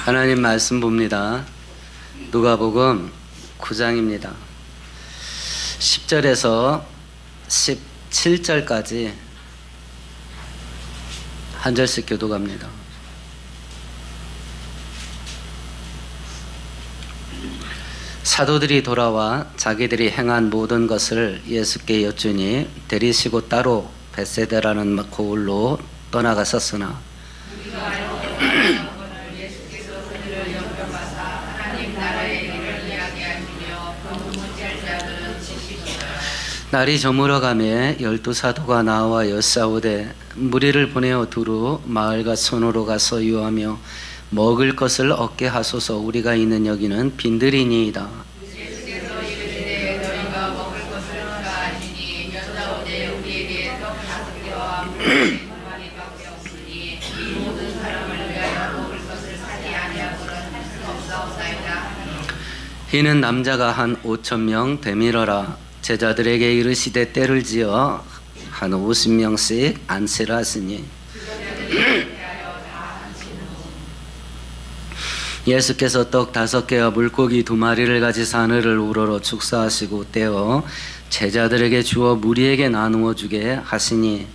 하나님 말씀 봅니다. 누가복음 9장입니다. 10절에서 17절까지 한 절씩 교독합니다. 사도들이 돌아와 자기들이 행한 모든 것을 예수께 여쭈니 데리시고 따로 벳세다라는 고을로 떠나갔었으나 날이 저물어가며 12사도가 나와 여싸우되 무리를 보내어 두루 마을과 손으로 가서 유하며 먹을 것을 얻게 하소서. 우리가 있는 여기는 빈들이니이다. 이는 남자가 한 5,000명 되밀어라. 제자들에게 이르시되 때를 지어 한 50명씩 안치라 하시니 예수께서 떡 5개와 물고기 2마리를 가지사 하늘을 우러러 축사하시고 떼어 제자들에게 주어 무리에게 나누어 주게 하시니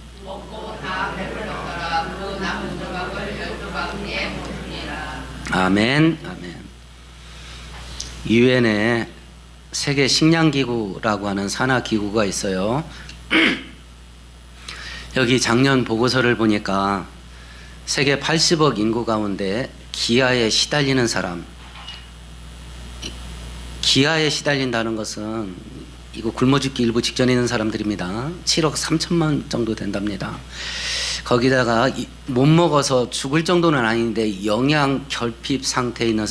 아멘. 아멘. 유엔에 세계 식량기구라고 하는 산하기구가 있어요. 여기 작년 보고서를 보니까 세계 80억 인구 가운데 기아에 시달리는 사람, 기아에 시달린다는 것은 이거 굶어 죽기 일부 직전에 있는 사람들입니다. 7억 3천만 정도 된답니다. 거기다가 못 먹어서 죽을 정도는 아닌데 영양 결핍 상태에 있는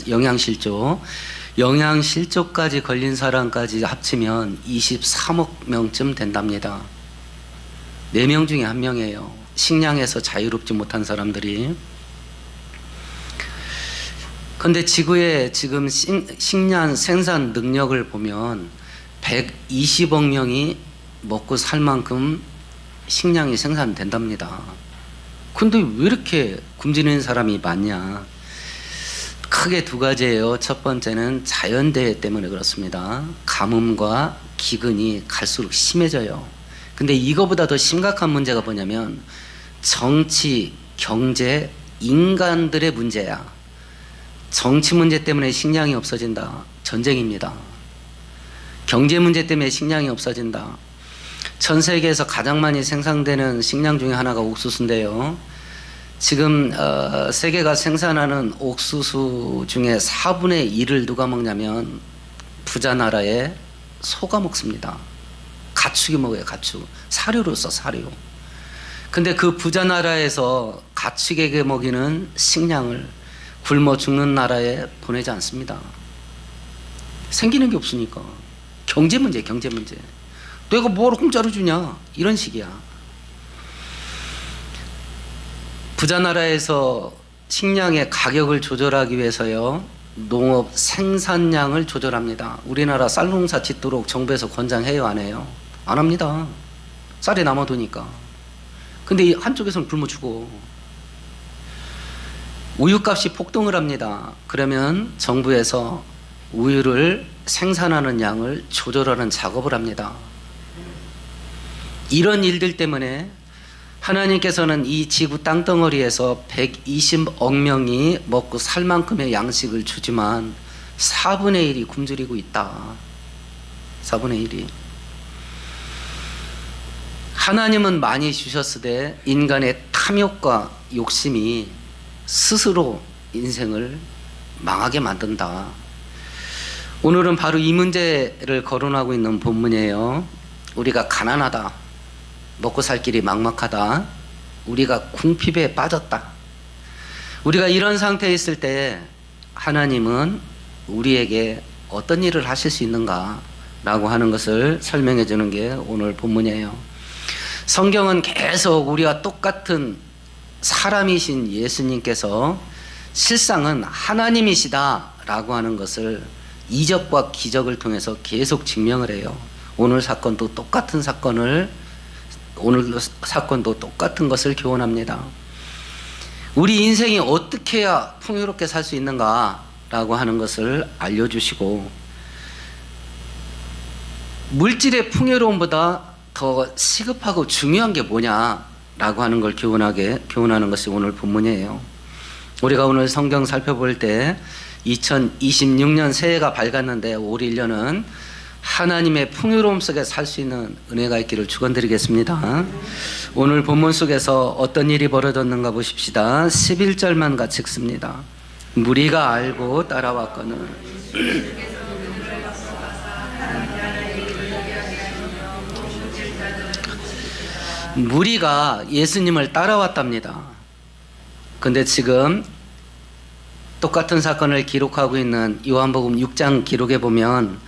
영양실조까지 걸린 사람까지 합치면 23억 명쯤 된답니다. 4명 중에 1명이에요. 식량에서 자유롭지 못한 사람들이. 그런데 지구의 지금 식량 생산 능력을 보면 120억 명이 먹고 살 만큼 식량이 생산된답니다. 근데 왜 이렇게 굶주리는 사람이 많냐? 크게 2가지예요. 첫 번째는 자연재해 때문에 그렇습니다. 가뭄과 기근이 갈수록 심해져요. 근데 이거보다 더 심각한 문제가 뭐냐면 정치, 경제, 인간들의 문제야. 정치 문제 때문에 식량이 없어진다. 전쟁입니다. 경제 문제 때문에 식량이 없어진다. 전 세계에서 가장 많이 생산되는 식량 중에 하나가 옥수수인데요. 지금 세계가 생산하는 옥수수 중에 4분의 1을 누가 먹냐면 부자 나라의 소가 먹습니다. 가축이 먹어요. 가축. 사료로서 사료. 근데 그 부자 나라에서 가축에게 먹이는 식량을 굶어 죽는 나라에 보내지 않습니다. 생기는 게 없으니까. 경제 문제. 내가 뭘 공짜로 주냐 이런 식이야. 부자 나라에서 식량의 가격을 조절하기 위해서요, 농업 생산량을 조절합니다. 우리나라 쌀 농사 짓도록 정부에서 권장해요, 안 해요? 안 합니다. 쌀이 남아도니까. 근데 한쪽에서는 굶어 죽어. 우유값이 폭등을 합니다. 그러면 정부에서 우유를 생산하는 양을 조절하는 작업을 합니다. 이런 일들 때문에 하나님께서는 이 지구 땅덩어리에서 120억 명이 먹고 살 만큼의 양식을 주지만 4분의 1이 굶주리고 있다. 4분의 1이. 하나님은 많이 주셨으되 인간의 탐욕과 욕심이 스스로 인생을 망하게 만든다. 오늘은 바로 이 문제를 거론하고 있는 본문이에요. 우리가 가난하다. 먹고 살 길이 막막하다. 우리가 궁핍에 빠졌다. 우리가 이런 상태에 있을 때 하나님은 우리에게 어떤 일을 하실 수 있는가 라고 하는 것을 설명해 주는 게 오늘 본문이에요. 성경은 계속 우리와 똑같은 사람이신 예수님께서 실상은 하나님이시다 라고 하는 것을 이적과 기적을 통해서 계속 증명을 해요. 오늘 사건도 똑같은 사건도 똑같은 것을 교훈합니다. 우리 인생이 어떻게 해야 풍요롭게 살 수 있는가라고 하는 것을 알려주시고, 물질의 풍요로움보다 더 시급하고 중요한 게 뭐냐라고 하는 걸 교훈하는 것이 오늘 본문이에요. 우리가 오늘 성경 살펴볼 때 2026년 새해가 밝았는데 올 1년은 하나님의 풍요로움 속에 살 수 있는 은혜가 있기를 축원드리겠습니다. 오늘 본문 속에서 어떤 일이 벌어졌는가 보십시다. 11절만 같이 읽습니다. 무리가 알고 따라왔거늘 무리가 예수님을 따라왔답니다. 근데 지금 똑같은 사건을 기록하고 있는 요한복음 6장 기록에 보면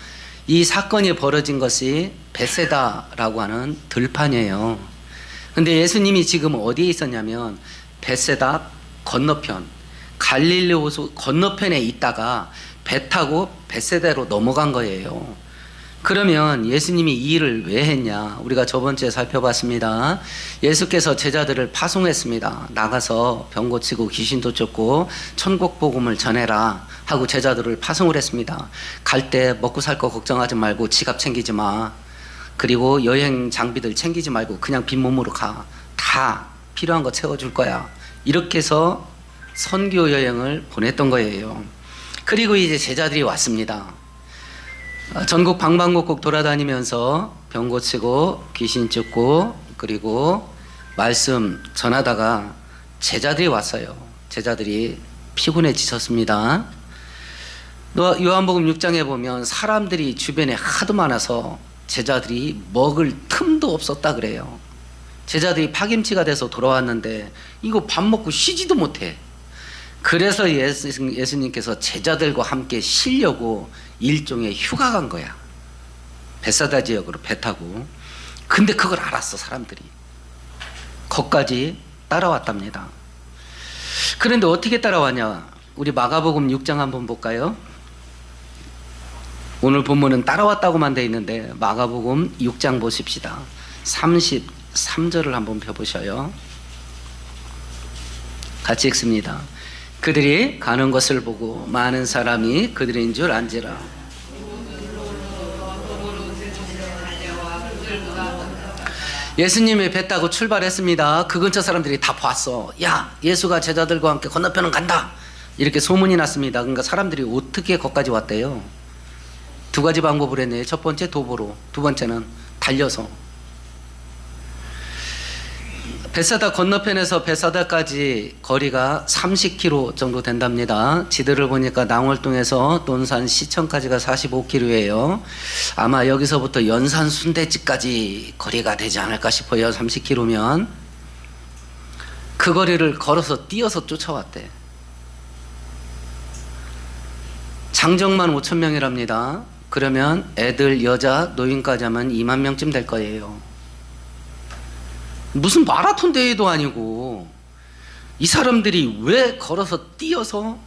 이 사건이 벌어진 것이 벳세다라고 하는 들판이에요. 근데 예수님이 지금 어디에 있었냐면 벳세다 건너편, 갈릴리 호수 건너편에 있다가 배 타고 벳세다로 넘어간 거예요. 그러면 예수님이 이 일을 왜 했냐? 우리가 저번 주에 살펴봤습니다. 예수께서 제자들을 파송했습니다. 나가서 병 고치고 귀신도 쫓고 천국 복음을 전해라 하고 제자들을 파송을 했습니다. 갈 때 먹고 살 거 걱정하지 말고 지갑 챙기지 마. 그리고 여행 장비들 챙기지 말고 그냥 빈몸으로 가. 다 필요한 거 채워줄 거야. 이렇게 해서 선교 여행을 보냈던 거예요. 그리고 이제 제자들이 왔습니다. 전국 방방곡곡 돌아다니면서 병 고치고 귀신 쫓고 그리고 말씀 전하다가 제자들이 왔어요. 제자들이 피곤해지셨습니다. 요한복음 6장에 보면 사람들이 주변에 하도 많아서 제자들이 먹을 틈도 없었다 그래요. 제자들이 파김치가 돼서 돌아왔는데 이거 밥 먹고 쉬지도 못해. 그래서 예수님께서 제자들과 함께 쉬려고 일종의 휴가 간 거야. 벳사다 지역으로 배 타고. 근데 그걸 알았어, 사람들이. 거기까지 따라왔답니다. 그런데 어떻게 따라왔냐? 우리 마가복음 6장 한번 볼까요? 오늘 본문은 따라왔다고만 돼 있는데 마가복음 6장 보십시다. 33절을 한번 펴보셔요. 같이 읽습니다. 그들이 가는 것을 보고 많은 사람이 그들인 줄 안지라. 예수님이 배 타고 출발했습니다. 그 근처 사람들이 다 봤어. 야, 예수가 제자들과 함께 건너편은 간다. 이렇게 소문이 났습니다. 그러니까 사람들이 어떻게 거기까지 왔대요? 두 가지 방법을 했네요. 첫 번째 도보로, 두 번째는 달려서. 벳사다 건너편에서 벳사다까지 거리가 30km 정도 된답니다. 지도를 보니까 낭월동에서 논산 시청까지가 45km예요. 아마 여기서부터 연산 순대집까지 거리가 되지 않을까 싶어요. 30km면. 그 거리를 걸어서 뛰어서 쫓아왔대. 장정만 5,000명이랍니다. 그러면 애들, 여자, 노인까지 하면 2만 명쯤 될 거예요. 무슨 마라톤 대회도 아니고 이 사람들이 왜 걸어서 뛰어서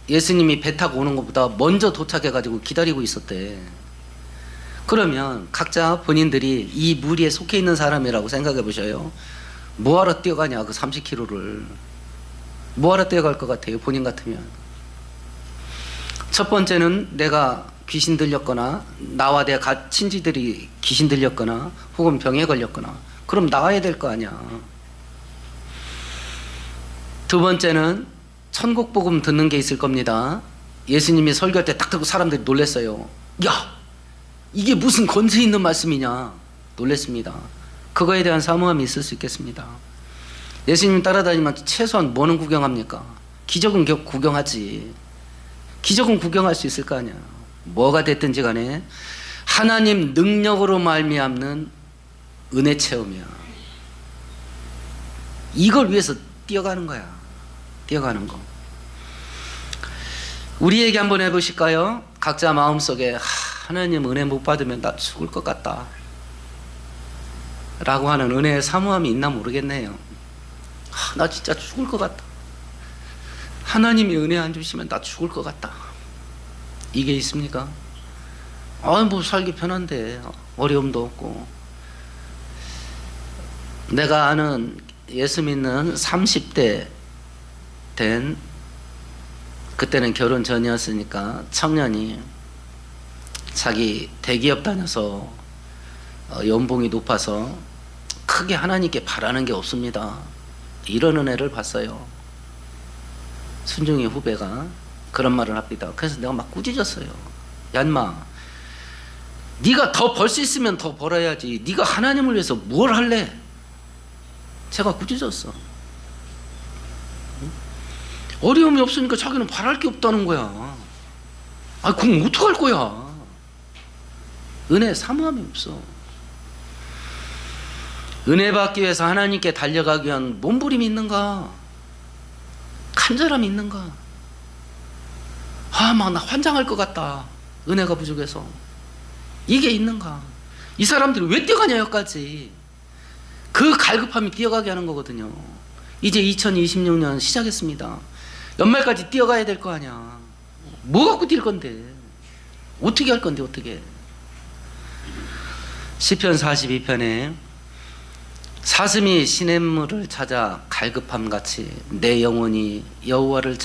예수님이 배 타고 오는 것보다 먼저 도착해가지고 기다리고 있었대. 그러면 각자 본인들이 이 무리에 속해 있는 사람이라고 생각해 보셔요. 뭐하러 뛰어가냐, 그 30km를. 뭐하러 뛰어갈 것 같아요, 본인 같으면? 첫 번째는 내가 귀신 들렸거나 나와 내 친지들이 귀신 들렸거나 혹은 병에 걸렸거나 그럼 나가야 될 거 아니야. 두 번째는 천국 복음 듣는 게 있을 겁니다. 예수님이 설교할 때 딱 듣고 사람들이 놀랐어요. 야, 이게 무슨 권세 있는 말씀이냐 놀랬습니다. 그거에 대한 사모함이 있을 수 있겠습니다. 예수님 따라다니면 최소한 뭐는 구경합니까? 기적은 구경하지. 기적은 구경할 수 있을 거 아니야. 뭐가 됐든지 간에 하나님 능력으로 말미암는 은혜 체험이야. 이걸 위해서 뛰어가는 거야. 뛰어가는 거. 우리 얘기 한번 해보실까요? 각자 마음속에 하나님 은혜 못 받으면 나 죽을 것 같다 라고 하는 은혜의 사모함이 있나 모르겠네요. 나 진짜 죽을 것 같다. 하나님이 은혜 안 주시면 나 죽을 것 같다. 이게 있습니까? 뭐 살기 편한데 어려움도 없고. 내가 아는 예수 믿는 30대 된, 그때는 결혼 전이었으니까 청년이 자기 대기업 다녀서 연봉이 높아서 크게 하나님께 바라는 게 없습니다. 이런 은혜를 봤어요. 순종이 후배가 그런 말을 합니다. 그래서 내가 막 꾸짖었어요. 야 인마, 네가 더 벌 수 있으면 더 벌어야지. 네가 하나님을 위해서 뭘 할래? 제가 꾸짖었어. 어려움이 없으니까 자기는 바랄 게 없다는 거야. 아, 그럼 어떡할 거야? 은혜 사모함이 없어. 은혜 받기 위해서 하나님께 달려가기 위한 몸부림이 있는가? 간절함이 있는가? 아, 막 나 환장할 것 같다. 은혜가 부족해서. 이게 있는가? 이 사람들이 왜 뛰어가냐 여기까지. 그 갈급함이 뛰어가게 하는 거거든요. 이제 2026년 시작했습니다. 연말까지 뛰어가야 될 거 아니야. 뭐 갖고 뛸 건데? 어떻게 할 건데 어떻게? 시편 42편에 사슴이 시냇물을 찾아 갈급함같이 내 영혼이 여호와를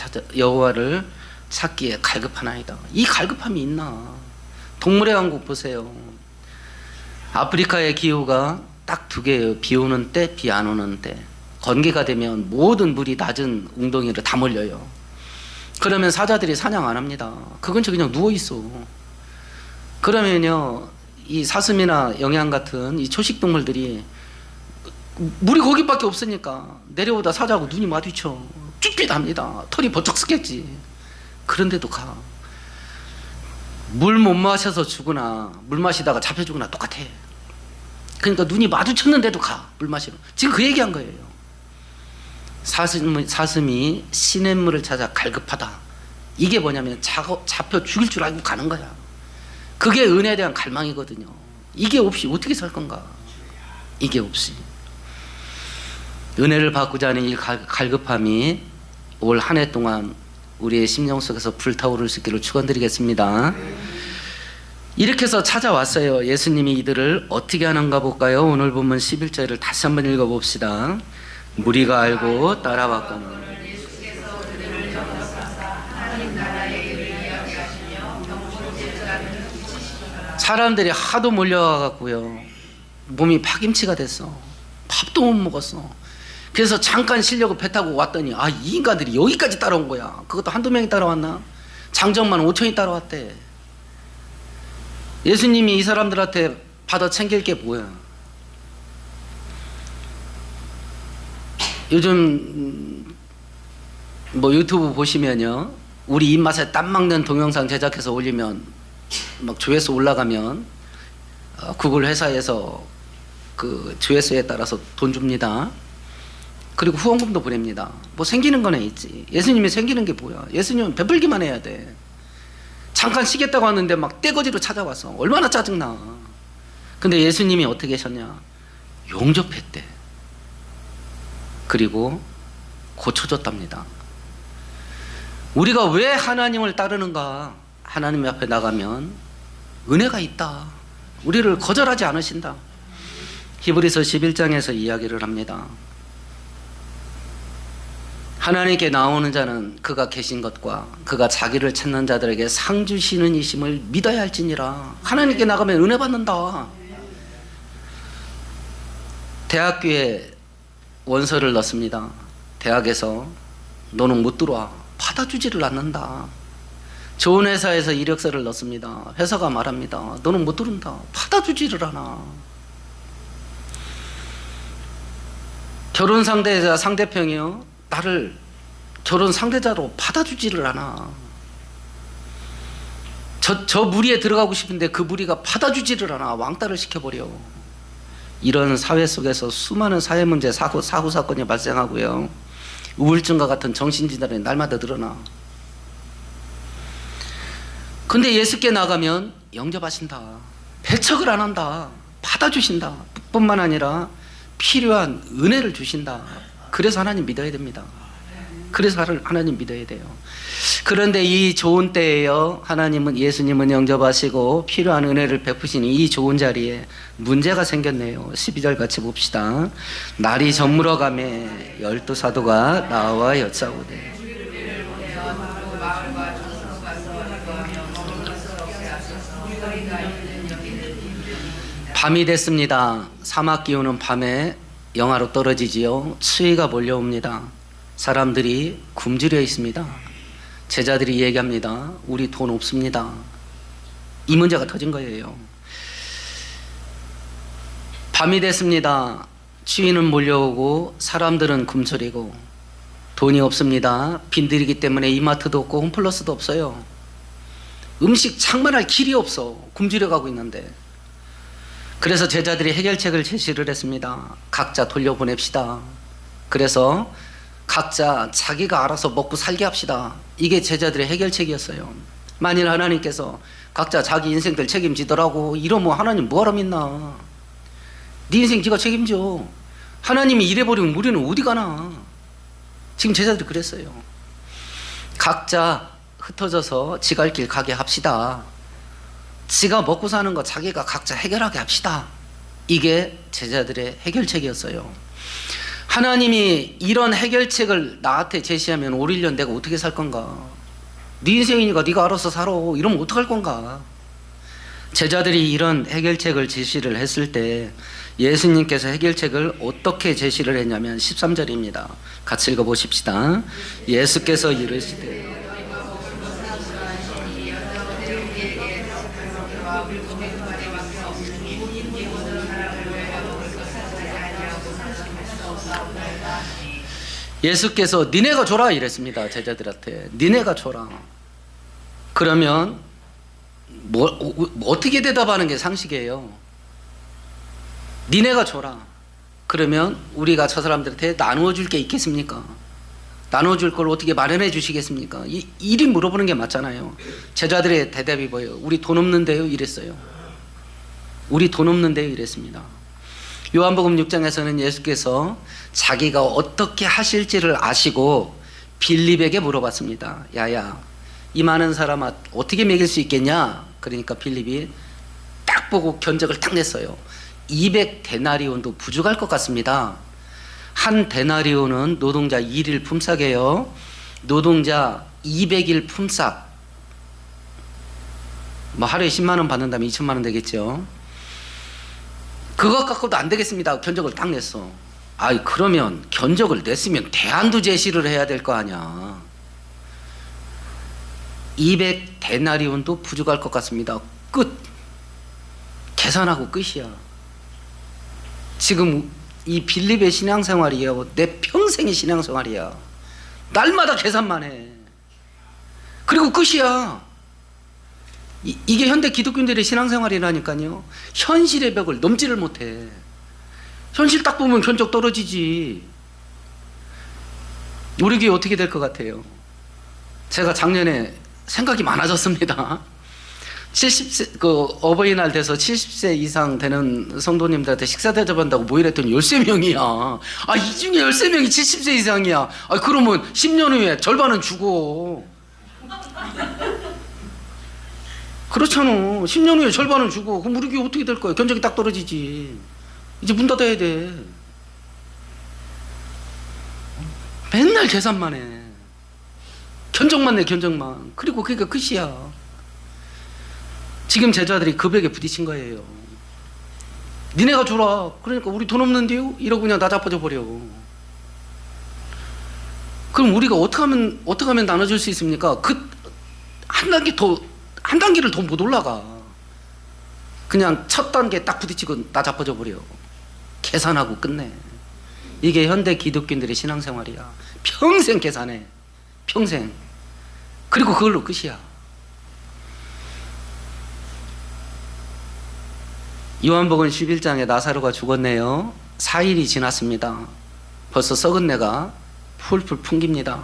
찾기에 갈급하나이다. 이 갈급함이 있나? 동물의 왕국 보세요. 아프리카의 기후가 딱 두 개예요. 비 오는 때, 비 안 오는 때. 건기가 되면 모든 물이 낮은 웅덩이로 다 몰려요. 그러면 사자들이 사냥 안 합니다. 그 근처 그냥 누워 있어. 그러면요, 이 사슴이나 영양 같은 이 초식 동물들이 물이 거기밖에 없으니까 내려오다 사자하고 눈이 마주쳐. 쭈삣합니다. 털이 버쩍 쓰겠지. 그런데도 가. 물 못 마셔서 죽으나 물 마시다가 잡혀 죽으나 똑같아. 그러니까 눈이 마주쳤는데도 가. 물 마시러. 지금 그 얘기한 거예요. 사슴이 시냇물을 찾아 갈급하다. 이게 뭐냐면 잡혀 죽일 줄 알고 가는 거야. 그게 은혜에 대한 갈망이거든요. 이게 없이 어떻게 살 건가? 이게 없이. 은혜를 받고자 하는 이 갈급함이 올 한 해 동안 우리의 심령 속에서 불타오를 수 있기를 축원드리겠습니다. 이렇게 해서 찾아왔어요. 예수님이 이들을 어떻게 하는가 볼까요? 오늘 본문 11절을 다시 한번 읽어봅시다. 무리가 알고 따라왔거늘 사람들이 하도 몰려와갖고요, 몸이 파김치가 됐어. 밥도 못 먹었어. 그래서 잠깐 쉬려고 배 타고 왔더니 아, 이 인간들이 여기까지 따라온 거야. 그것도 한두 명이 따라왔나? 장정만 5천이 따라왔대. 예수님이 이 사람들한테 받아 챙길 게 뭐야? 요즘 뭐 유튜브 보시면요, 우리 입맛에 딱 맞는 동영상 제작해서 올리면 막 조회수 올라가면 구글 회사에서 그 조회수에 따라서 돈 줍니다. 그리고 후원금도 보냅니다. 뭐 생기는 거는 있지. 예수님이 생기는 게 뭐야? 예수님은 베풀기만 해야 돼. 잠깐 쉬겠다고 하는데 막 떼거지로 찾아와서 얼마나 짜증나. 근데 예수님이 어떻게 하셨냐? 용접했대. 그리고 고쳐줬답니다. 우리가 왜 하나님을 따르는가? 하나님 앞에 나가면 은혜가 있다. 우리를 거절하지 않으신다. 히브리서 11장에서 이야기를 합니다. 하나님께 나오는 자는 그가 계신 것과 그가 자기를 찾는 자들에게 상 주시는 이심을 믿어야 할지니라. 하나님께 나가면 은혜 받는다. 대학교에 원서를 넣습니다. 대학에서 너는 못 들어와. 받아주지를 않는다. 좋은 회사에서 이력서를 넣습니다. 회사가 말합니다. 너는 못 들어온다. 받아주지를 않아. 결혼 상대자 상대편이요, 나를 결혼 상대자로 받아주지를 않아. 저 무리에 들어가고 싶은데 그 무리가 받아주지를 않아. 왕따를 시켜버려. 이런 사회 속에서 수많은 사회 문제, 사고 사건이 발생하고요, 우울증과 같은 정신질환이 날마다 늘어나. 근데 예수께 나가면 영접하신다. 배척을 안 한다. 받아주신다. 뿐만 아니라 필요한 은혜를 주신다. 그래서 하나님 믿어야 됩니다. 그래서 하나님 믿어야 돼요. 그런데 이 좋은 때에요, 예수님은 영접하시고 필요한 은혜를 베푸시는 이 좋은 자리에 문제가 생겼네요. 12절 같이 봅시다. 날이 저물어가매 12 사도가 나와 여짜오되. 밤이 됐습니다. 사막 기온은 밤에 영하로 떨어지지요. 추위가 몰려옵니다. 사람들이 굶주려 있습니다. 제자들이 얘기합니다. 우리 돈 없습니다. 이 문제가 터진 거예요. 밤이 됐습니다. 추위는 몰려오고 사람들은 굶주리고 돈이 없습니다. 빈들이기 때문에 이마트도 없고 홈플러스도 없어요. 음식 창만할 길이 없어. 굶주려 가고 있는데. 그래서 제자들이 해결책을 제시를 했습니다. 각자 돌려보냅시다. 그래서 각자 자기가 알아서 먹고 살게 합시다. 이게 제자들의 해결책이었어요. 만일 하나님께서 각자 자기 인생들 책임지더라고 이러면 하나님 뭐하러 믿나. 네 인생 네가 책임져. 하나님이 이래버리면 우리는 어디 가나. 지금 제자들이 그랬어요. 각자 흩어져서 지 갈 길 가게 합시다. 지가 먹고 사는 거 자기가 각자 해결하게 합시다. 이게 제자들의 해결책이었어요. 하나님이 이런 해결책을 나한테 제시하면 올 1년 내가 어떻게 살 건가. 네 인생이니까 네가 알아서 살아. 이러면 어떡할 건가. 제자들이 이런 해결책을 제시를 했을 때 예수님께서 해결책을 어떻게 제시를 했냐면 13절입니다. 같이 읽어보십시다. 예수께서 이르시되 예수께서 니네가 줘라 이랬습니다. 제자들한테 니네가 줘라. 그러면 어떻게 대답하는 게 상식이에요? 니네가 줘라. 그러면 우리가 저 사람들한테 나누어 줄 게 있겠습니까? 나누어 줄 걸 어떻게 마련해 주시겠습니까? 이리 물어보는 게 맞잖아요. 제자들의 대답이 뭐예요? 우리 돈 없는데요? 이랬어요. 우리 돈 없는데요? 이랬습니다. 요한복음 6장에서는 예수께서 자기가 어떻게 하실지를 아시고 빌립에게 물어봤습니다. 야야, 이 많은 사람 어떻게 먹일 수 있겠냐? 그러니까 빌립이 딱 보고 견적을 딱 냈어요. 200데나리온도 부족할 것 같습니다. 한 데나리온은 노동자 1일 품삯이에요. 노동자 200일 품삯. 뭐 하루에 10만 원 받는다면 2천만 원 되겠죠. 그것 갖고도 안 되겠습니다. 견적을 딱 냈어. 아이 그러면 견적을 냈으면 대안도 제시를 해야 될 거 아니야. 200데나리온도 부족할 것 같습니다. 끝. 계산하고 끝이야. 지금 이 빌립의 신앙생활이야. 내 평생의 신앙생활이야. 날마다 계산만 해. 그리고 끝이야. 이게 현대 기독교인들의 신앙생활이라니까요. 현실의 벽을 넘지를 못해. 현실 딱 보면 견적 떨어지지. 우리 교회 어떻게 될 것 같아요? 제가 작년에 생각이 많아졌습니다. 70세 어버이날 돼서 70세 이상 되는 성도님들한테 식사 대접한다고 모이랬더니 13명이야. 아, 이 중에 13명이 70세 이상이야. 아, 그러면 10년 후에 절반은 죽어. 그렇잖아. 10년 후에 절반은 주고. 그럼 우리 교회 어떻게 될 거야? 견적이 딱 떨어지지. 이제 문 닫아야 돼. 맨날 계산만 해. 견적만 내, 견적만. 그리고 그게 끝이야. 지금 제자들이 그 벽에 부딪힌 거예요. 니네가 줘라. 그러니까 우리 돈 없는데요? 이러고 그냥 나 자빠져 버려. 그럼 우리가 어떻게 하면 나눠줄 수 있습니까? 한 단계를 더 못 올라가. 그냥 첫 단계 딱 부딪히고 나 자빠져 버려. 계산하고 끝내. 이게 현대 기독교인들의 신앙생활이야. 평생 계산해. 평생. 그리고 그걸로 끝이야. 요한복음 11장에 나사로가 죽었네요. 4일이 지났습니다. 벌써 썩은 내가 풀풀 풍깁니다.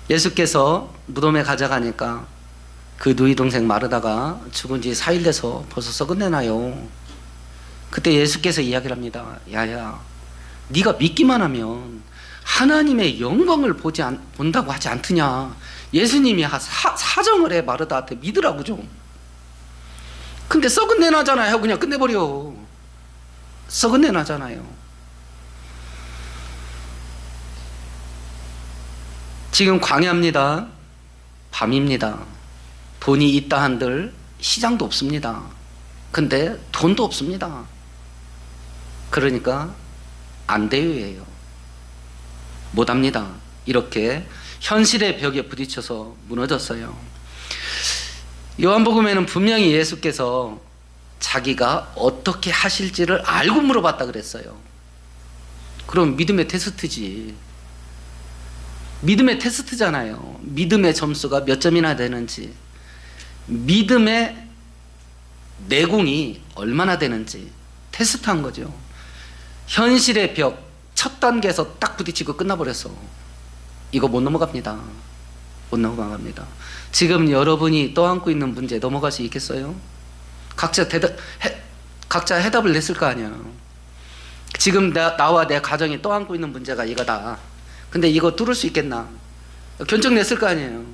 예수께서 무덤에 가져가니까 그 누이 동생 마르다가 죽은 지 4일 돼서 벌써 썩은 내 나요. 그때 예수께서 이야기를 합니다. 야야, 네가 믿기만 하면 하나님의 영광을 본다고 하지 않더냐. 예수님이 사정을 해. 마르다한테 믿으라고 좀. 근데 썩은 내 나잖아요 하고 그냥 끝내버려. 썩은 내 나잖아요. 지금 광야입니다. 밤입니다. 돈이 있다 한들 시장도 없습니다. 근데 돈도 없습니다. 그러니까 안 돼요예요. 못합니다. 이렇게 현실의 벽에 부딪혀서 무너졌어요. 요한복음에는 분명히 예수께서 자기가 어떻게 하실지를 알고 물어봤다 그랬어요. 그럼 믿음의 테스트지. 믿음의 테스트잖아요. 믿음의 점수가 몇 점이나 되는지, 믿음의 내공이 얼마나 되는지 테스트한 거죠. 현실의 벽 첫 단계에서 딱 부딪히고 끝나버렸어. 이거 못 넘어갑니다. 못 넘어갑니다. 지금 여러분이 떠안고 있는 문제 넘어갈 수 있겠어요? 각자 해답을 냈을 거 아니야. 지금 나와 내 가정이 떠안고 있는 문제가 이거다. 근데 이거 뚫을 수 있겠나? 견적 냈을 거 아니에요.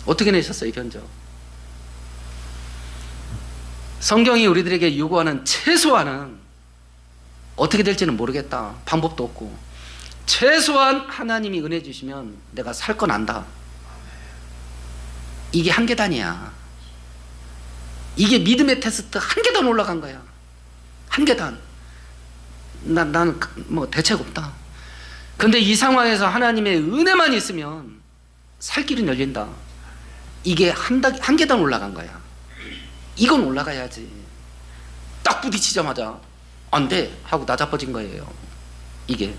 어떻게 내셨어요, 견적? 성경이 우리들에게 요구하는 최소한은 어떻게 될지는 모르겠다. 방법도 없고. 최소한 하나님이 은혜 주시면 내가 살 건 안다. 이게 한 계단이야. 이게 믿음의 테스트 한 계단 올라간 거야. 한 계단. 나는 뭐 대책 없다. 근데 이 상황에서 하나님의 은혜만 있으면 살 길은 열린다. 이게 한 계단 올라간 거야. 이건 올라가야지. 딱 부딪히자마자 안 돼 하고 나자빠진 거예요. 이게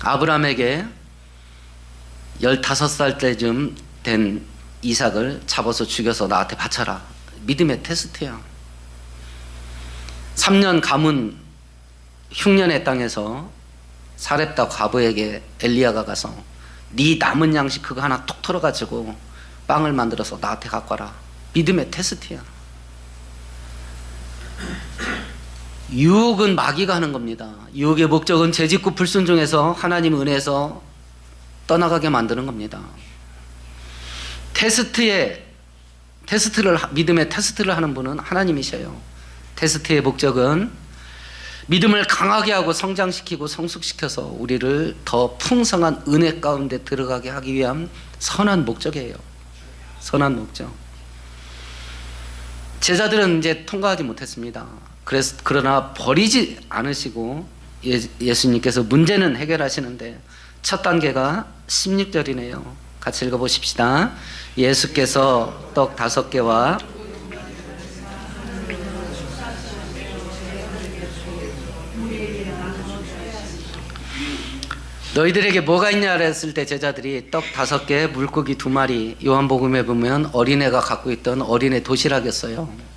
아브라함에게 15살 때쯤 된 이삭을 잡아서 죽여서 나한테 바쳐라. 믿음의 테스트야. 3년 가문 흉년의 땅에서 사렙다 과부에게 엘리야가 가서 네 남은 양식 그거 하나 톡 털어가지고 빵을 만들어서 나한테 갖고 와라. 믿음의 테스트야. 유혹은 마귀가 하는 겁니다. 유혹의 목적은 죄짓고 불순종해서 하나님 은혜에서 떠나가게 만드는 겁니다. 믿음의 테스트를 하는 분은 하나님이셔요. 테스트의 목적은 믿음을 강하게 하고 성장시키고 성숙시켜서 우리를 더 풍성한 은혜 가운데 들어가게 하기 위한 선한 목적이에요. 선한 목적. 제자들은 이제 통과하지 못했습니다. 그러나 버리지 않으시고 예수님께서 문제는 해결하시는데 첫 단계가 16절이네요. 같이 읽어보십시다. 예수께서 떡 5개와 너희들에게 뭐가 있냐 그랬을 때 제자들이 떡 5개, 물고기 2마리. 요한복음에 보면 어린애가 갖고 있던 어린애 도시락이었어요.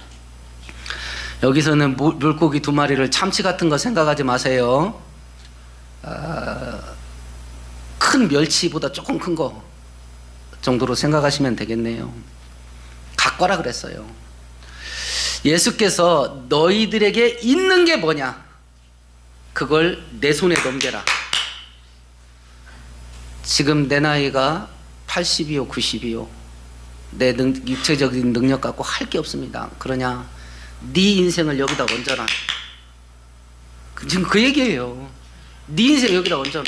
여기서는 물고기 2마리를 참치 같은 거 생각하지 마세요. 큰 멸치보다 조금 큰 거 정도로 생각하시면 되겠네요. 갖고 와라 그랬어요. 예수께서 너희들에게 있는 게 뭐냐? 그걸 내 손에 넘겨라. 지금 내 나이가 80이요 90이요 내 육체적인 능력 갖고 할 게 없습니다. 그러냐? 네 인생을 여기다 얹어놔. 지금 그 얘기예요. 네 인생 여기다 얹어놔.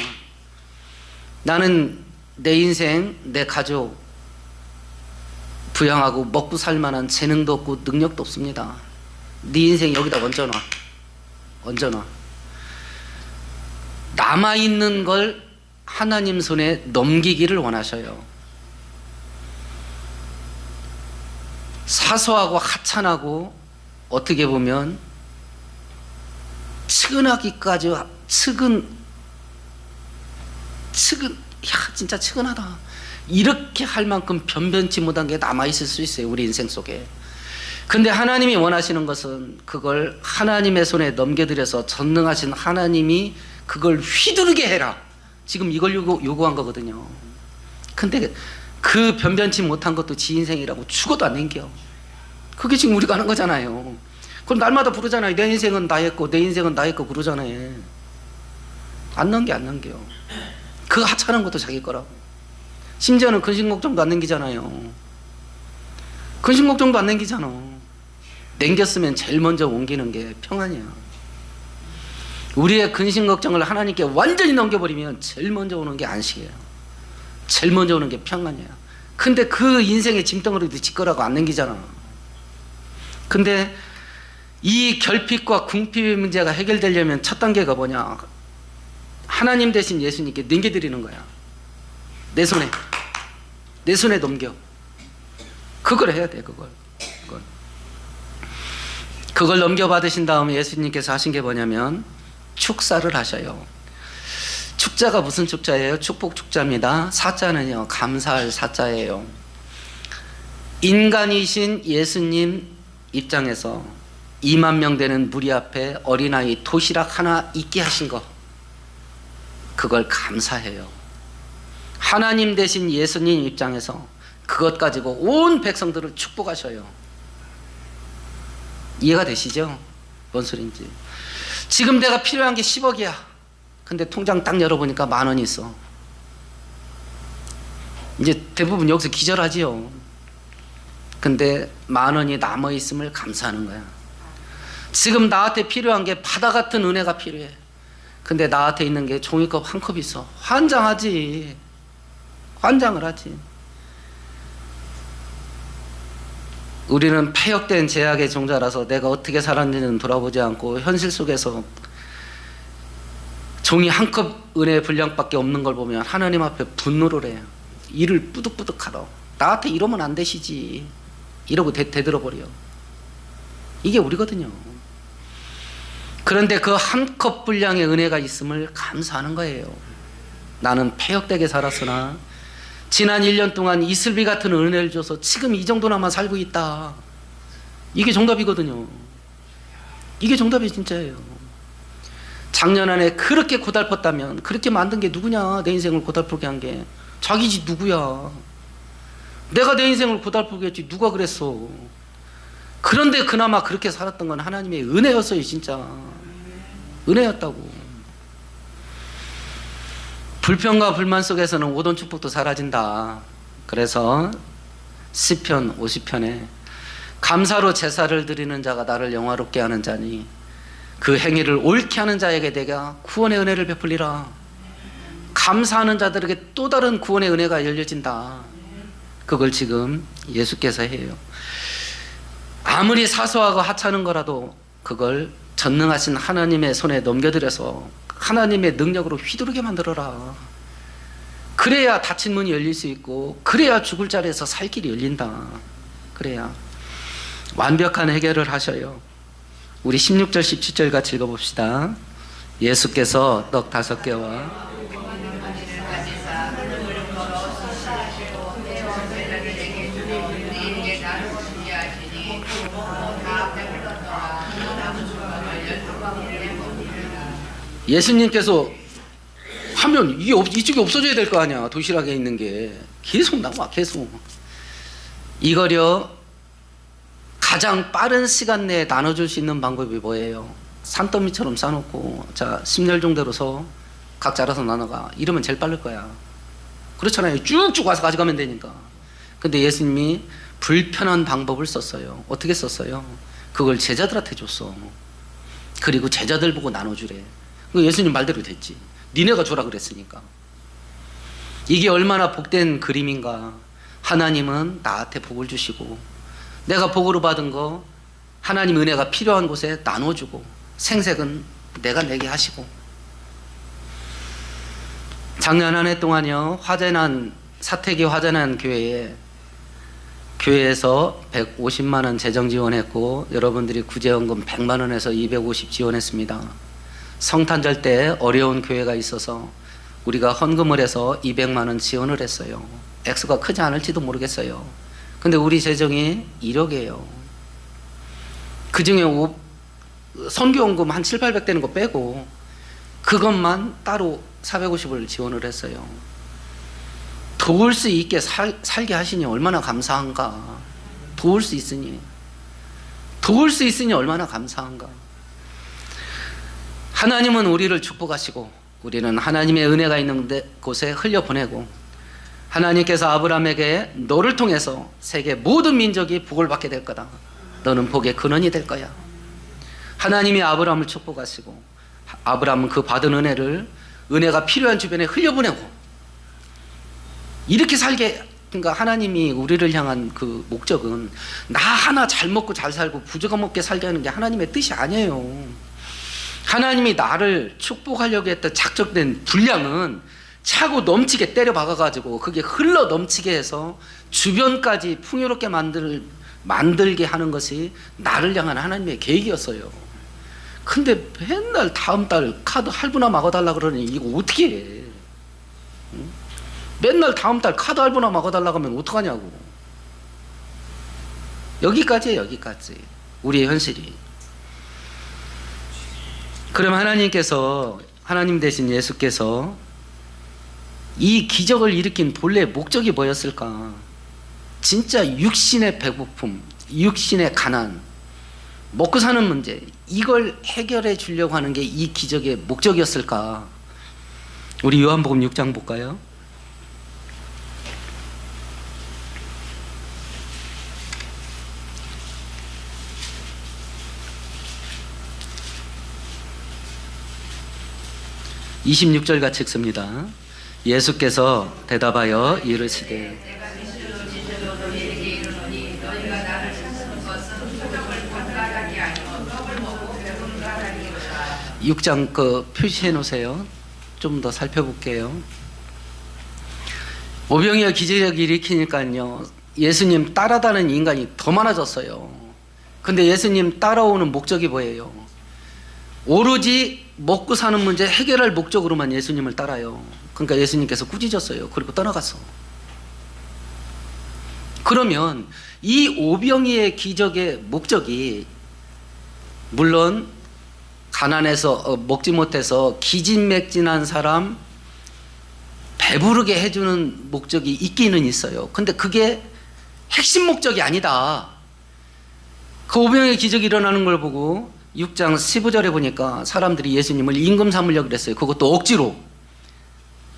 나는 내 인생, 내 가족 부양하고 먹고 살 만한 재능도 없고 능력도 없습니다. 네 인생 여기다 얹어놔. 얹어놔. 남아있는 걸 하나님 손에 넘기기를 원하셔요. 사소하고 하찮하고 어떻게 보면 측은하기까지 진짜 측은하다 이렇게 할 만큼 변변치 못한 게 남아있을 수 있어요. 우리 인생 속에. 근데 하나님이 원하시는 것은 그걸 하나님의 손에 넘겨드려서 전능하신 하나님이 그걸 휘두르게 해라. 지금 이걸 요구한 거거든요. 근데 그 변변치 못한 것도 지 인생이라고 죽어도 안 넘겨. 그게 지금 우리가 하는 거잖아요. 그럼 날마다 부르잖아요. 내 인생은 나의 거, 내 인생은 나의 거 그러잖아요. 안 넘겨. 그 하찮은 것도 자기 거라고. 심지어는 근심 걱정도 안 넘기잖아요. 근심 걱정도 안 넘기잖아. 넘겼으면 제일 먼저 옮기는 게 평안이야. 우리의 근심 걱정을 하나님께 완전히 넘겨버리면 제일 먼저 오는 게 안식이에요. 제일 먼저 오는 게 평안이에요. 근데 그 인생의 짐덩어리도 지 거라고 안 넘기잖아. 근데 이 결핍과 궁핍의 문제가 해결되려면 첫 단계가 뭐냐? 하나님 대신 예수님께 넘겨드리는 거야. 내 손에 넘겨. 그걸 해야 돼. 그걸 넘겨받으신 다음에 예수님께서 하신 게 뭐냐면 축사를 하셔요. 축자가 무슨 축자예요? 축복 축자입니다. 사자는요, 감사할 사자예요. 인간이신 예수님 입장에서 2만 명 되는 무리 앞에 어린아이 도시락 하나 있게 하신 거, 그걸 감사해요. 하나님 대신 예수님 입장에서 그것 가지고 온 백성들을 축복하셔요. 이해가 되시죠? 뭔 소린지. 지금 내가 필요한 게 10억이야. 근데 통장 딱 열어보니까 10,000원이 있어. 이제 대부분 여기서 기절하지요. 근데 10,000원이 남아있음을 감사하는 거야. 지금 나한테 필요한 게 바다 같은 은혜가 필요해. 근데 나한테 있는 게 종이컵 한 컵 있어. 환장하지. 환장을 하지. 우리는 폐역된 제약의 종자라서 내가 어떻게 살았는지는 돌아보지 않고 현실 속에서 종이 한 컵 은혜의 분량밖에 없는 걸 보면 하나님 앞에 분노를 해요. 이를 뿌득뿌득 하러. 나한테 이러면 안 되시지. 이러고 대들어버려. 이게 우리거든요. 그런데 그 한 컵 분량의 은혜가 있음을 감사하는 거예요. 나는 폐역되게 살았으나 지난 1년 동안 이슬비 같은 은혜를 줘서 지금 이 정도나마 살고 있다. 이게 정답이거든요. 이게 정답이 진짜예요. 작년 안에 그렇게 고달팠다면, 그렇게 만든 게 누구냐? 내 인생을 고달프게 한 게 자기지. 누구야? 내가 내 인생을 고달프게 했지. 누가 그랬어? 그런데 그나마 그렇게 살았던 건 하나님의 은혜였어요. 진짜 은혜였다고. 불평과 불만 속에서는 오던 축복도 사라진다. 그래서 시편 50편에 감사로 제사를 드리는 자가 나를 영화롭게 하는 자니 그 행위를 옳게 하는 자에게 내가 구원의 은혜를 베풀리라. 감사하는 자들에게 또 다른 구원의 은혜가 열려진다. 그걸 지금 예수께서 해요. 아무리 사소하고 하찮은 거라도 그걸 전능하신 하나님의 손에 넘겨드려서 하나님의 능력으로 휘두르게 만들어라. 그래야 닫힌 문이 열릴 수 있고, 그래야 죽을 자리에서 살 길이 열린다. 그래야 완벽한 해결을 하셔요. 우리 16절 17절 같이 읽어봅시다. 예수께서 떡 5개와 예수님께서 하면 이쪽이 없어져야 될 거 아니야. 도시락에 있는 게 계속 나와. 계속. 이거려 가장 빠른 시간 내에 나눠줄 수 있는 방법이 뭐예요? 산더미처럼 싸놓고 자 10열 정도로서 각자 알아서 나눠가. 이러면 제일 빠를 거야. 그렇잖아요. 쭉쭉 와서 가져가면 되니까. 근데 예수님이 불편한 방법을 썼어요. 어떻게 썼어요? 그걸 제자들한테 줬어. 그리고 제자들 보고 나눠주래. 예수님 말대로 됐지. 니네가 줘라 그랬으니까. 이게 얼마나 복된 그림인가. 하나님은 나한테 복을 주시고 내가 복으로 받은 거 하나님 은혜가 필요한 곳에 나눠주고 생색은 내가 내게 하시고. 작년 한 해 동안요, 사택이 화재난 교회에서 150만 원 재정 지원했고 여러분들이 구제원금 100만 원에서 250 지원했습니다. 성탄절 때 어려운 교회가 있어서 우리가 헌금을 해서 200만 원 지원을 했어요. 액수가 크지 않을지도 모르겠어요. 근데 우리 재정이 1억이에요. 그 중에 선교원금 한 7, 800 되는 거 빼고 그것만 따로 450을 지원을 했어요. 도울 수 있게 살게 하시니 얼마나 감사한가. 도울 수 있으니 얼마나 감사한가. 하나님은 우리를 축복하시고 우리는 하나님의 은혜가 있는 곳에 흘려보내고 하나님께서 아브라함에게 너를 통해서 세계 모든 민족이 복을 받게 될 거다. 너는 복의 근원이 될 거야. 하나님이 아브라함을 축복하시고 아브라함은 그 받은 은혜가 필요한 주변에 흘려보내고 이렇게 살게 그러니까 하나님이 우리를 향한 그 목적은 나 하나 잘 먹고 잘 살고 부족함 없게 살게 하는 게 하나님의 뜻이 아니에요. 하나님이 나를 축복하려고 했던 작정된 분량은 차고 넘치게 때려 박아가지고 그게 흘러 넘치게 해서 주변까지 풍요롭게 만들게 하는 것이 나를 향한 하나님의 계획이었어요. 근데 맨날 다음 달 카드 할부나 막아달라 그러니 이거 어떻게 해? 응? 맨날 다음 달 카드 할부나 막아달라고 하면 어떡하냐고. 여기까지예요. 여기까지 우리의 현실이. 그럼 하나님 대신 예수께서 이 기적을 일으킨 본래 목적이 뭐였을까? 진짜 육신의 배고픔, 육신의 가난, 먹고 사는 문제, 이걸 해결해 주려고 하는 게 이 기적의 목적이었을까? 우리 요한복음 6장 볼까요? (26절) 같이 읽습니다. 예수께서 대답하여 이르시되 6장 그 표시해 놓으세요. 좀 더 살펴볼게요. 오병이어 기적을 일으키니까요, 예수님 따라다니는 인간이 더 많아졌어요. 근데 예수님 따라오는 목적이 뭐예요? 오로지 먹고 사는 문제 해결할 목적으로만 예수님을 따라요. 그러니까 예수님께서 꾸짖었어요. 그리고 떠나갔어. 그러면 이 오병이의 기적의 목적이, 물론 가난해서 먹지 못해서 기진맥진한 사람 배부르게 해주는 목적이 있기는 있어요. 근데 그게 핵심 목적이 아니다. 그 오병이의 기적이 일어나는 걸 보고 6장 15절에 보니까 사람들이 예수님을 임금 삼으려고 그랬어요. 그것도 억지로.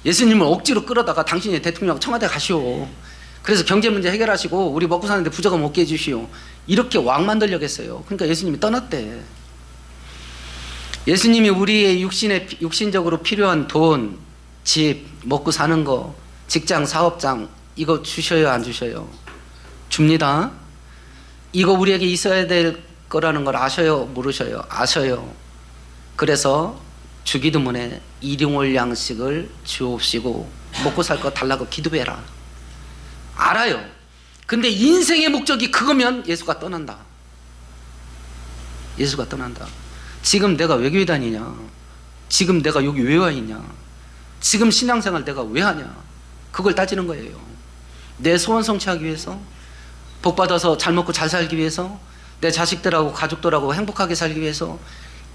예수님을 억지로 끌어다가 당신이 대통령 청와대 가시오. 그래서 경제 문제 해결하시고 우리 먹고 사는데 부족함 없게 해주시오. 이렇게 왕 만들려고 했어요. 그러니까 예수님이 떠났대. 예수님이 우리의 육신적으로 필요한 돈, 집, 먹고 사는 거, 직장, 사업장, 이거 주셔요, 안 주셔요? 줍니다. 이거 우리에게 있어야 될 거라는 걸 아셔요, 모르셔요? 아셔요. 그래서 주기도 문에 일용할 양식을 주옵시고 먹고 살 거 달라고 기도해라. 알아요. 근데 인생의 목적이 그거면 예수가 떠난다. 예수가 떠난다. 지금 내가 왜 교회 다니냐? 지금 내가 여기 왜 와 있냐? 지금 신앙생활 내가 왜 하냐? 그걸 따지는 거예요. 내 소원 성취하기 위해서, 복받아서 잘 먹고 잘 살기 위해서, 내 자식들하고 가족들하고 행복하게 살기 위해서,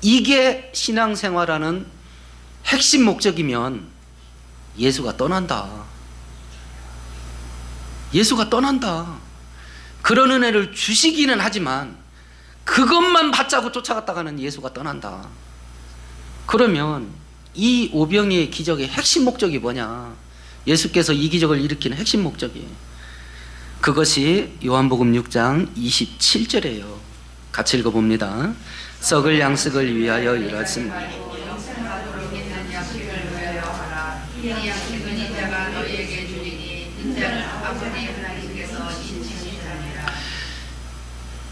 이게 신앙생활하는 핵심 목적이면 예수가 떠난다. 예수가 떠난다. 그런 은혜를 주시기는 하지만 그것만 받자고 쫓아갔다가는 예수가 떠난다. 그러면 이 오병이의 기적의 핵심 목적이 뭐냐? 예수께서 이 기적을 일으키는 핵심 목적이, 그것이 요한복음 6장 27절이에요. 같이 읽어봅니다. 썩을 양식을 위하여 일하십니다.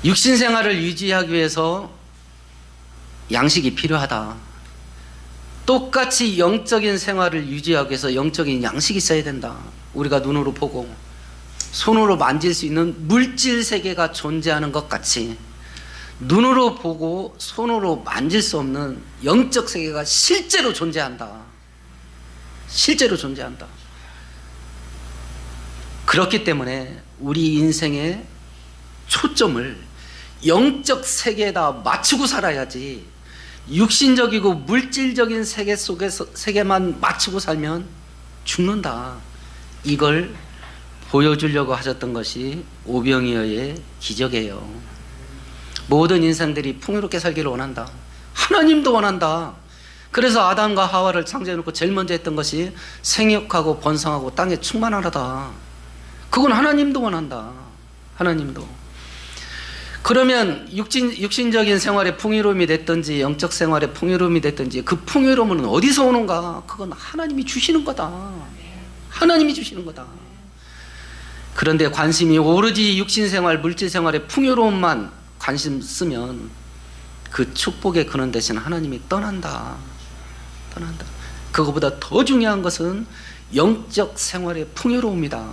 육신 생활을 유지하기 위해서 양식이 필요하다. 똑같이 영적인 생활을 유지하기 위해서 영적인 양식이 있어야 된다. 우리가 눈으로 보고 손으로 만질 수 있는 물질 세계가 존재하는 것 같이 눈으로 보고 손으로 만질 수 없는 영적 세계가 실제로 존재한다. 실제로 존재한다. 그렇기 때문에 우리 인생의 초점을 영적 세계에다 맞추고 살아야지, 육신적이고 물질적인 세계 속에서 세계만 맞추고 살면 죽는다. 이걸 보여주려고 하셨던 것이 오병이어의 기적이에요. 모든 인생들이 풍요롭게 살기를 원한다. 하나님도 원한다. 그래서 아담과 하와를 창조해놓고 제일 먼저 했던 것이 생육하고 번성하고 땅에 충만하다. 그건 하나님도 원한다. 하나님도. 그러면 육신적인 생활의 풍요로움이 됐든지 영적 생활의 풍요로움이 됐든지 그 풍요로움은 어디서 오는가? 그건 하나님이 주시는 거다. 하나님이 주시는 거다. 그런데 관심이 오로지 육신생활, 물질생활의 풍요로움만 관심 쓰면 그 축복의 근원 대신 하나님이 떠난다. 그거보다 더 중요한 것은 영적 생활의 풍요로움이다.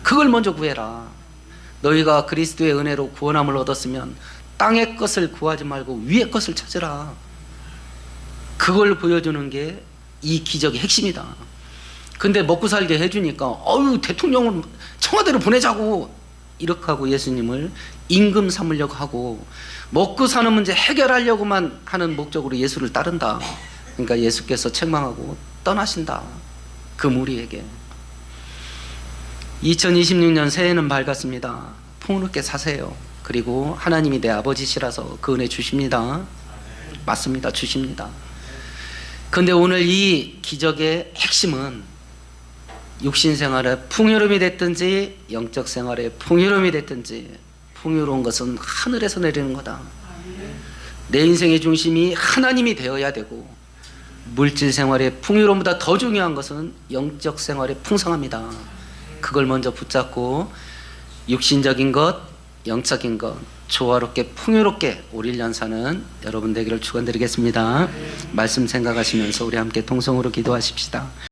그걸 먼저 구해라. 너희가 그리스도의 은혜로 구원함을 얻었으면 땅의 것을 구하지 말고 위의 것을 찾으라. 그걸 보여주는 게 이 기적의 핵심이다. 근데 먹고 살게 해주니까 대통령을 청와대로 보내자고 이렇게 하고 예수님을 임금 삼으려고 하고 먹고 사는 문제 해결하려고만 하는 목적으로 예수를 따른다. 그러니까 예수께서 책망하고 떠나신다. 그 무리에게. 2026년 새해는 밝았습니다. 풍요롭게 사세요. 그리고 하나님이 내 아버지시라서 그 은혜 주십니다. 맞습니다. 주십니다. 그런데 오늘 이 기적의 핵심은 육신생활의 풍요로움이 됐든지 영적 생활의 풍요로움이 됐든지 풍요로운 것은 하늘에서 내리는 거다. 내 인생의 중심이 하나님이 되어야 되고 물질 생활의 풍요로움보다 더 중요한 것은 영적 생활의 풍성함이다. 그걸 먼저 붙잡고 육신적인 것, 영적인 것 조화롭게 풍요롭게 올 1년 사는 여러분 되기를 축원드리겠습니다. 말씀 생각하시면서 우리 함께 통성으로 기도하십시다.